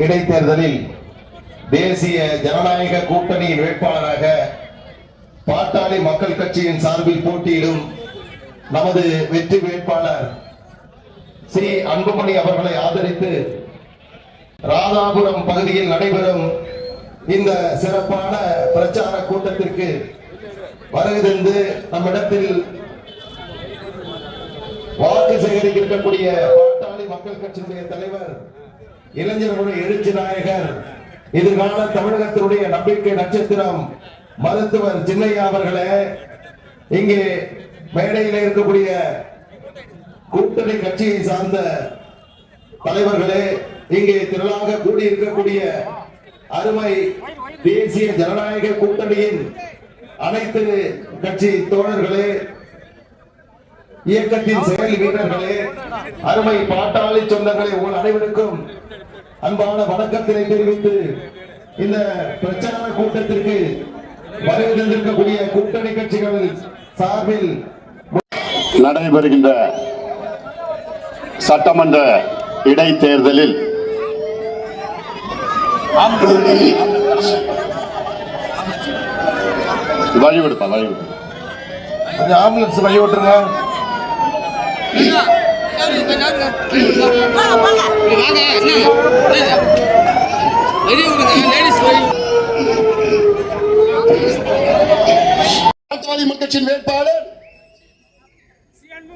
இடைத்தேர்தலில் தேசிய ஜனநாயக கூட்டணியின் வேட்பாளராக பாட்டாளி மக்கள் கட்சியின் சார்பில் போட்டியிடும் நமது வெற்றி வேட்பாளர் சி அன்புமணி அவர்களை ஆதரித்து ராதாபுரம் பகுதியில் நடைபெறும் இந்த சிறப்பான பிரச்சார கூட்டத்திற்கு வருகை தந்து நம்மிடத்தில் வாக்கு சேகரிக்கக்கூடிய பாட்டாளி மக்கள் கட்சியினுடைய தலைவர், இளைஞர்களுடைய எழுச்சி நாயகர், எதிர்கால தமிழகத்தினுடைய நம்பிக்கை நட்சத்திரம் மருத்துவர் சின்னையா அவர்களே, இங்கே மேடையில் இருக்கக்கூடிய கூட்டணி கட்சியை சார்ந்த தலைவர்களே, இங்கே திரளாக கூடியிருக்கக்கூடிய அருமை தேசிய ஜனநாயக கூட்டணியின் அனைத்து கட்சி தோழர்களே, இயக்கத்தின் செயல் வீரர்களே, அருமை பாட்டாளி சொந்தங்களே, உங்கள் அனைவருக்கும் அன்பான வணக்கத்தினை தெரிவித்து இந்த பிரச்சார கூட்டத்திற்கு வருகை தந்திருக்கக்கூடிய கூட்டணி கட்சிகள் சார்பில் நடைபெறுகின்ற சட்டமன்ற இடைத்தேர்தலில் வழிவிடுப்பா வழிவிடு கொஞ்சம் ஆம்புலன்ஸ் வழி விட்டுருங்க. பாட்டாளி மக்களின் வேட்பாளர்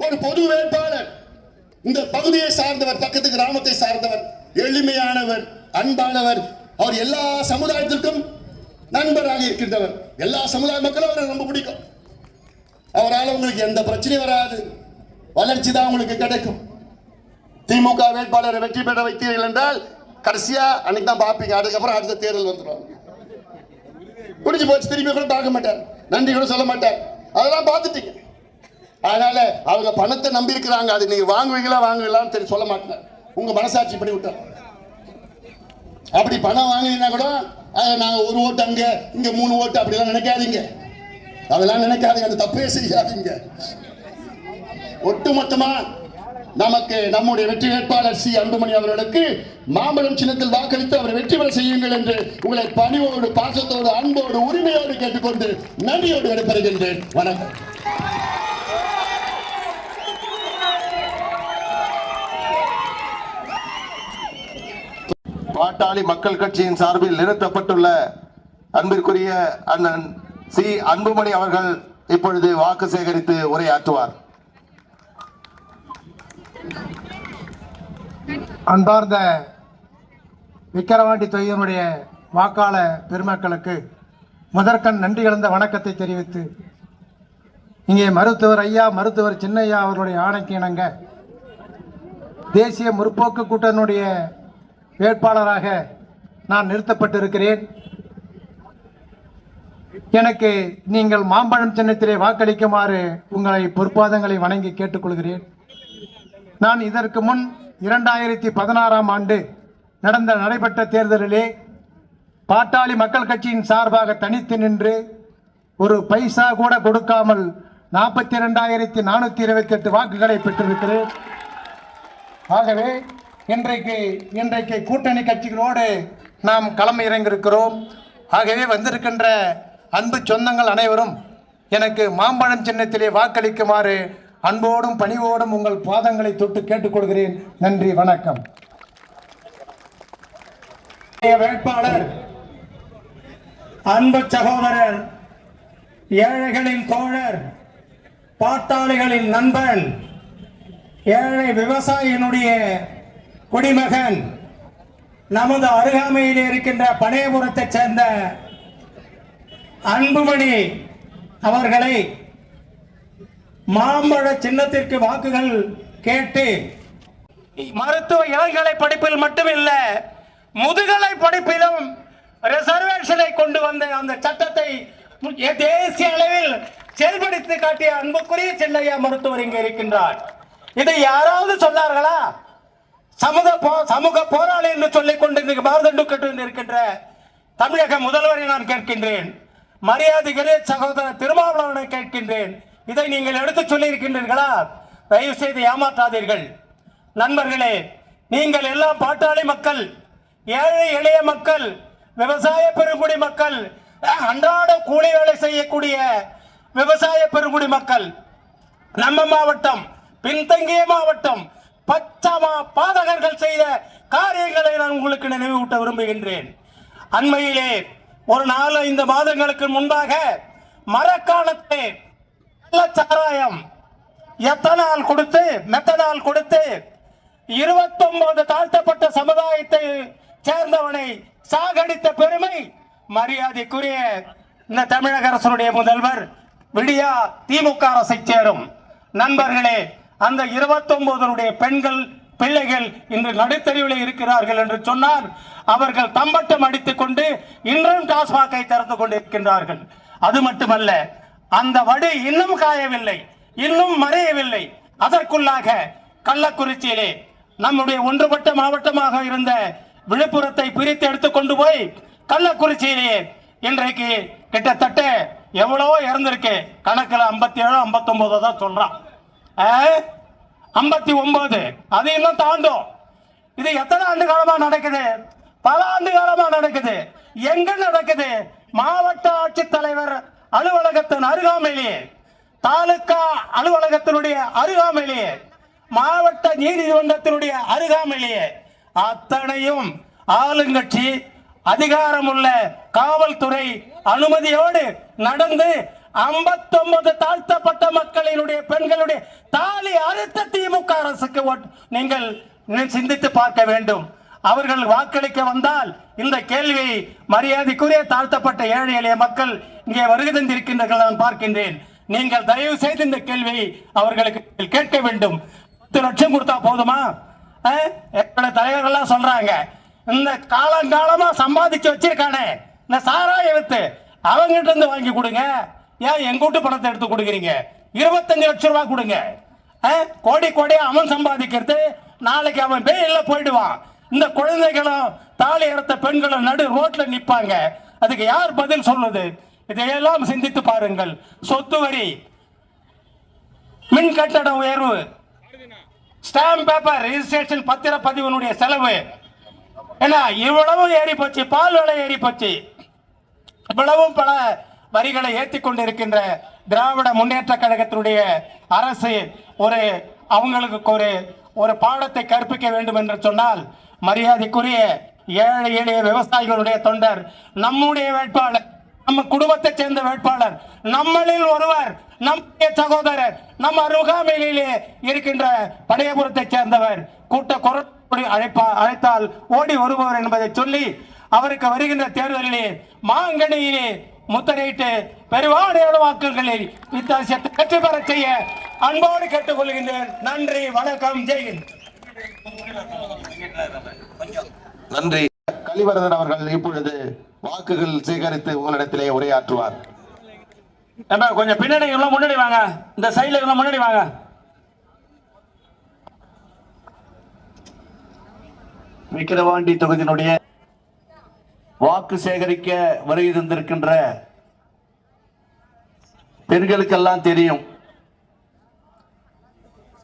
ஒரு பொது வேட்பாளர், இந்த பகுதியை சார்ந்தவர், பக்கத்து கிராமத்தை சார்ந்தவர், எளிமையானவர், அன்பானவர், அவர் எல்லா சமுதாயத்திற்கும் நண்பராக இருக்கின்றவர். எல்லா சமுதாய மக்களும் அவரை ரொம்ப பிடிக்கும். அவரால் உங்களுக்கு எந்த பிரச்சனையும் வராது, வளர்ச்சி தான் உங்களுக்கு கிடைக்கும். திமுக வேட்பாளரை வெற்றி பெற வைத்தீர்கள் என்றால் கடைசியா அன்னைக்கு தான் பார்ப்பீங்க. அதுக்கப்புறம் அடுத்த தேர்தல் வந்துடும், முடிஞ்சு போச்சு. திரும்பி கூட பார்க்க மாட்டார், நன்றி கூட சொல்ல மாட்டார். அதெல்லாம் பார்த்துட்டீங்க. அதனால அவங்க பணத்தை நம்பி இருக்கிறாங்க, அது நீங்க வாங்குவீங்களா வாங்குவீங்களான்னு தெரியும் சொல்ல மாட்டார். உங்க மனசாட்சி படி விட்டார். அப்படி பணம் வாங்கினா கூட நாங்க ஒரு ஓட்டு அங்க இங்க 3 ஓட்டு அப்படிலாம் நினைக்காதீங்க. அதெல்லாம் நினைக்காதீங்க, அந்த தப்பே செய்யாதீங்க. ஒட்டுமொத்தமா நமக்கு நம்முடைய வெற்றி வேட்பாளர் சி அன்புமணி அவர்களுக்கு மாம்பழம் சின்னத்தில் வாக்களித்து அவரை வெற்றி பெற செய்யுங்கள் என்று உங்களை பணிவோடு, பாசத்தோடு, அன்போடு, உரிமையோடு கேட்டுக்கொண்டு நன்றியோடு விடைபெறுகின்றேன். வணக்கம். பாட்டாளி மக்கள் கட்சியின் சார்பில் நிறுத்தப்பட்டுள்ள அன்பிற்குரிய அண்ணன் சி அன்புமணி அவர்கள் இப்பொழுது வாக்கு சேகரித்து உரையாற்றுவார். அன்பார்ந்த விக்கிரவாண்டி தொகுதியினுடைய வாக்காளர் பெருமக்களுக்கு முதற்கண் நன்றி கலந்த வணக்கத்தை தெரிவித்து, இங்கே மருத்துவர் சின்னையா அவர்களுடைய ஆணைக்கு இணங்க தேசிய முற்போக்கு கூட்டணியுடைய வேட்பாளராக நான் நிறுத்தப்பட்டிருக்கிறேன். எனக்கு நீங்கள் மாம்பழம் சின்னத்திலே வாக்களிக்குமாறு உங்களை பொற்பாதங்களை வணங்கி கேட்டுக்கொள்கிறேன். நான் இதற்கு முன் 2016ஆம் ஆண்டு நடைபெற்ற தேர்தலிலே பாட்டாளி மக்கள் கட்சியின் சார்பாக தனித்து நின்று ஒரு பைசா கூட கொடுக்காமல் 42,428 வாக்குகளை பெற்றிருக்கிறேன். ஆகவே இன்றைக்கு கூட்டணி கட்சிகளோடு நாம் களம் இறங்கியிருக்கிறோம். ஆகவே வந்திருக்கின்ற அன்பு சொந்தங்கள் அனைவரும் எனக்கு மாம்பழம் சின்னத்திலே வாக்களிக்குமாறு அன்போடும் பணிவோடும் உங்கள் பாதங்களை தொட்டு கேட்டுக்கொள்கிறேன். நன்றி, வணக்கம். வேட்பாளர் அன்பு சகோதரர், ஏழைகளின் தோழர், பாட்டாளிகளின் நண்பன், ஏழை விவசாயியினுடைய குடிமகன், நமது அருகாமையில் இருக்கின்ற பனையபுரத்தைச் சேர்ந்த அன்புமணி அவர்களை மாம்பழ சின்னத்திற்கு வாக்குகள் கேட்டு மருத்துவ இளங்கலை படிப்பில் மட்டுமில்ல முதுகலை படிப்பிலும் ரிசர்வேஷனை கொண்டு வந்த அந்த சட்டத்தை தேசிய அளவில் செயல்படுத்தி காட்டிய அன்புக்குரிய சின்னையா மருத்துவர் இங்கே இருக்கின்றார். இதை யாராவது சொன்னார்களா? சமூக போராளி என்று சொல்லிக் கொண்டு மாறுதண்டு கட்டு இருக்கின்ற தமிழக முதல்வரை நான் கேட்கின்றேன். மரியாதைக்குரிய சகோதரர் திருமாவளவனை கேட்கின்றேன். இதை நீங்கள் எடுத்து சொல்லி இருக்கின்றீர்களா? தயவு செய்து ஏமாற்றாதீர்கள். நண்பர்களே, நீங்கள் எல்லாம் பாட்டாளி மக்கள், ஏழை எளிய மக்கள், விவசாய பெருங்குடி மக்கள், அன்றாட கூலி வேலை செய்யக்கூடிய விவசாய பெருங்குடி மக்கள். நம்ம மாவட்டம் பின்தங்கிய மாவட்டம், பச்சமா பாதகர்கள் செய்த காரியங்களை நான் உங்களுக்கு நினைவூட்ட விரும்புகின்றேன். அண்மையிலே ஒரு 4-5 மாதங்களுக்கு முன்பாக மரக்காணத்தை சாராயம் எத்தனால் கொடுத்து மெத்தனால் கொடுத்து 29 தாழ்த்தப்பட்ட சமுதாயத்தை சேர்ந்தவனை சாகடித்த பெருமை மரியாதைக்குரிய இந்த தமிழக அரசுடைய முதல்வர் விடியா திமுக அரசை சேரும். நண்பர்களே, அந்த 29 பெண்கள் பிள்ளைகள் இன்று நடுத்தெருவில் இருக்கிறார்கள் என்று சொன்னால் அவர்கள் தம்பட்டம் அடித்துக் கொண்டு இன்றும் டாஸ்மாகை திறந்து கொண்டிருக்கின்றார்கள். அது மட்டுமல்ல, அந்த வடு இன்னும் காயவில்லை, இன்னும் மறையவில்லை. அதற்குள்ளாக கள்ளக்குறிச்சியிலே நம்முடைய ஒன்றுபட்ட மாவட்டமாக இருந்த விழுப்புரத்தை பிரித்து எடுத்துக் கொண்டு போய் கள்ளக்குறிச்சியிலே இன்றைக்கு கிட்டத்தட்ட எவ்வளவோ இறந்திருக்கு. கணக்கில் 57 59 தான் சொல்றான். 59 அது இன்னும் தாண்டும். இது எத்தனை ஆண்டு காலமா நடக்குது? பல ஆண்டு காலமா நடக்குது. எங்க நடக்குது? மாவட்ட ஆட்சித்தலைவர் அலுவலகத்தின் அருகாமையிலேயே, தாலுகா அலுவலகத்தினுடைய அருகாமையிலேயே, மாவட்ட நீதிமன்றத்தினுடைய அருகாமையிலேயே. அத்தனையும் ஆளுங்கட்சி அதிகாரமுள்ள காவல்துறை அனுமதியோடு நடந்து 59 தாழ்த்தப்பட்ட மக்களினுடைய பெண்களுடைய தாலி அறுத்த திமுக அரசுக்கு நீங்கள் சிந்தித்து பார்க்க வேண்டும். அவர்கள் வாக்களிக்க வந்தால் இந்த கேள்வியை மரியாதைக்குரிய தாழ்த்தப்பட்ட ஏழை எளிய மக்கள் இங்கே வருகை தந்திருக்கின்றார்கள் நான் பார்க்கின்றேன். நீங்கள் தயவு செய்து இந்த கேள்வியை அவர்களுக்கு கேட்க வேண்டும். 10 லட்சம் கொடுத்தா போதுமா? தலைவர்கள்லாம் சொல்றாங்க, இந்த காலங்காலமா சம்பாதிச்சு வச்சிருக்கானே இந்த சாராய வித்து அவங்கிட்ட இருந்து வாங்கி கொடுங்க. ஏன் எங்க வீட்டு பணத்தை எடுத்து கொடுக்குறீங்க? 25 லட்சம் ரூபாய் கொடுங்க. கோடி கோடியா அவன் சம்பாதிக்கிறது, நாளைக்கு அவன் பெயில்ல போயிடுவான். இந்த குழந்தைகளும் தாலி அறுத்த பெண்களும் நடு ரோட்ல நிப்பாங்க. அதுக்கு யார் பதில் சொல்லுது? இதையெல்லாம் சிந்தித்து பாருங்கள். சொத்து வரி, மின் கட்டண உயர்வு, ஸ்டாம்ப் பேப்பர் ரெஜிஸ்ட்ரேஷன் பத்திரப்பதிவனுடைய செலவு என்ன இவ்வளவும் ஏறி போச்சு. பால் விலை ஏறி போச்சு. இவ்வளவும் பல வரிகளை ஏற்றி கொண்டிருக்கின்ற திராவிட முன்னேற்ற கழகத்தினுடைய அரசு அவங்களுக்கு ஒரு பாடத்தை கற்பிக்க வேண்டும் என்று சொன்னால் மரியாதைக்குரிய ஏழை எளிய விவசாயிகளுடைய தொண்டர், நம்முடைய வேட்பாளர், நம்ம குடும்பத்தை சேர்ந்த வேட்பாளர், நம்மளில் ஒருவர், நம்முடைய சகோதரர், நம் அருகாமையிலே இருக்கின்ற படையபுரத்தை சேர்ந்தவர் கூட்ட குரல் அழைத்தால் ஓடி வருபவர் என்பதை சொல்லி அவருக்கு வருகின்ற தேர்தலிலே மாங்கனியிலே முத்திரையிட்டு பெருவாரியான வாக்குகளில் வித்தியாசத்தை வெற்றி பெற செய்ய அன்போடு கேட்டுக் கொள்கின்றேன். நன்றி, வணக்கம், ஜெய்ஹிந்த். நன்றி. கலிவரதன் அவர்கள் இப்பொழுது வாக்குகள் சேகரித்து உங்களிடத்திலே உரையாற்றுவார். கொஞ்சம் பின்னாடி முன்னாடி வாங்க, இந்த சைடுல முன்னாடி வாங்க. விக்கிரவாண்டி தொகுதியினுடைய வாக்கு சேகரிக்க வருகை தந்திருக்கின்ற பெண்களுக்கெல்லாம் தெரியும்,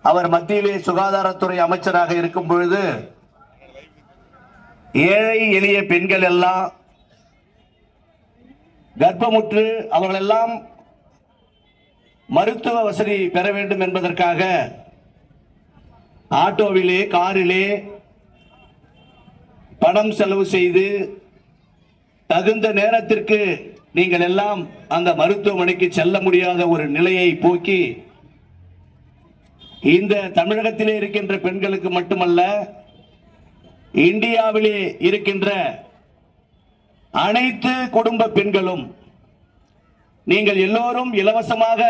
அவர் மத்தியிலே சுகாதாரத்துறை அமைச்சராக இருக்கும் பொழுது ஏழை எளிய பெண்கள் எல்லாம் கர்ப்பமுற்று அவர்கள் எல்லாம் மருத்துவ வசதி பெற வேண்டும் என்பதற்காக ஆட்டோவிலே காரிலே பணம் செலவு செய்து தகுந்த நேரத்திற்கு நீங்கள் எல்லாம் அந்த மருத்துவமனைக்கு செல்ல முடியாத ஒரு நிலையை போக்கி இந்த தமிழகத்திலே இருக்கின்ற பெண்களுக்கு மட்டுமல்ல, இந்தியாவிலே இருக்கின்ற அனைத்து குடும்ப பெண்களும் நீங்கள் எல்லோரும் இலவசமாக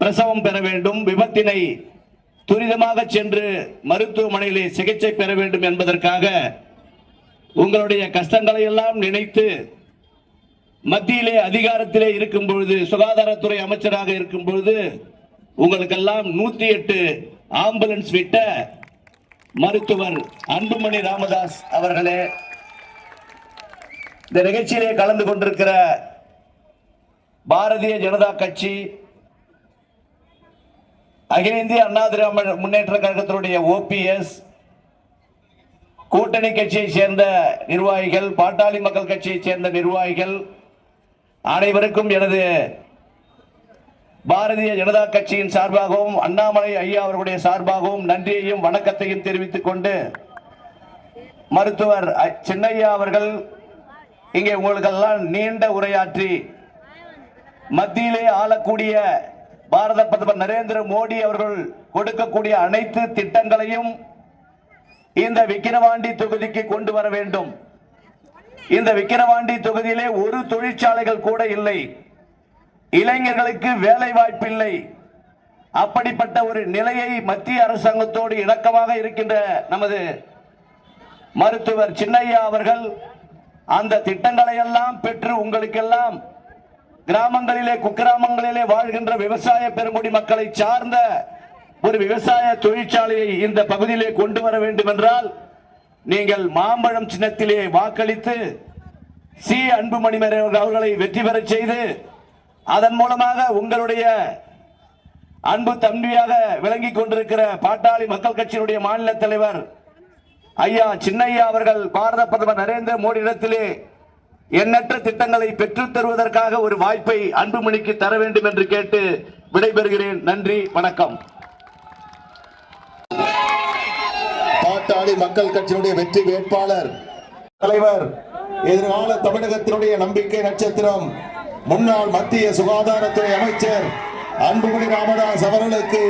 பிரசவம் பெற வேண்டும், விபத்தினை துரிதமாக சென்று மருத்துவமனையிலே சிகிச்சை பெற வேண்டும் என்பதற்காக உங்களுடைய கஷ்டங்களை எல்லாம் நினைத்து மத்தியிலே அதிகாரத்திலே இருக்கும் பொழுது, சுகாதாரத்துறை அமைச்சராக இருக்கும் பொழுது உங்களுக்கெல்லாம் 108 ஆம்புலன்ஸ் விட்ட மருத்துவர் அன்புமணி ராமதாஸ் அவர்களே, இந்த நிகழ்ச்சியிலே கலந்து கொண்டிருக்கிற பாரதிய ஜனதா கட்சி அகில இந்திய அண்ணா திராவிட முன்னேற்ற கழகத்தினுடைய ஓபிஎஸ், கூட்டணி கட்சியை சேர்ந்த நிர்வாகிகள், பாட்டாளி மக்கள் கட்சியை சேர்ந்த நிர்வாகிகள் அனைவருக்கும் எனது பாரதிய ஜனதா கட்சியின் சார்பாகவும் அண்ணாமலை ஐயா அவர்களுடைய சார்பாகவும் நன்றியையும் வணக்கத்தையும் தெரிவித்துக் கொண்டு, மருத்துவர் சின்னையா அவர்கள் இங்கே உங்களுக்கெல்லாம் நீண்ட உரையாற்றி மத்தியிலே ஆளக்கூடிய பாரத பிரதமர் நரேந்திர மோடி அவர்கள் கொடுக்கக்கூடிய அனைத்து திட்டங்களையும் இந்த விக்கிரவாண்டி தொகுதிக்கு கொண்டு வர வேண்டும். இந்த விக்கிரவாண்டி தொகுதியிலே ஒரு தொழிற்சாலைகள் கூட இல்லை, இளைஞர்களுக்கு வேலை வாய்ப்பு இல்லை. அப்படிப்பட்ட ஒரு நிலையை மத்திய அரசாங்கத்தோடு இணக்கமாக இருக்கின்ற நமது மருத்துவர் சின்னையா அவர்கள் அந்த திட்டங்களை எல்லாம் பெற்று உங்களுக்கெல்லாம் கிராமங்களிலே குக்கிராமங்களிலே வாழ்கின்ற விவசாய பெருங்குடி மக்களை சார்ந்த ஒரு விவசாய தொழிற்சாலையை இந்த பகுதியிலே கொண்டு வர வேண்டும் என்றால் நீங்கள் மாம்பழம் சின்னத்திலே வாக்களித்து சி அன்புமணி அவர்களை வெற்றி பெற செய்து அதன் மூலமாக உங்களுடைய அன்பு தம்பியாக விளங்கிக் கொண்டிருக்கிற பாட்டாளி மக்கள் கட்சியினுடைய மாநில தலைவர் ஐயா சின்னையா அவர்கள் பாரத பிரதமர் நரேந்திர மோடி இடத்திலே எண்ணற்ற திட்டங்களை பெற்றுத் தருவதற்காக ஒரு வாய்ப்பை அன்புமணிக்கு தர வேண்டும் என்று கேட்டு விடைபெறுகிறேன். நன்றி, வணக்கம். பாட்டாளி மக்கள் கட்சியினுடைய வெற்றி வேட்பாளர் தலைவர், எதிர்கால தமிழகத்தினுடைய நம்பிக்கை நட்சத்திரம், முன்னாள் மத்திய சுகாதாரத்துறை அமைச்சர் அன்புமணி ராமதாஸ் அவர்களுக்கு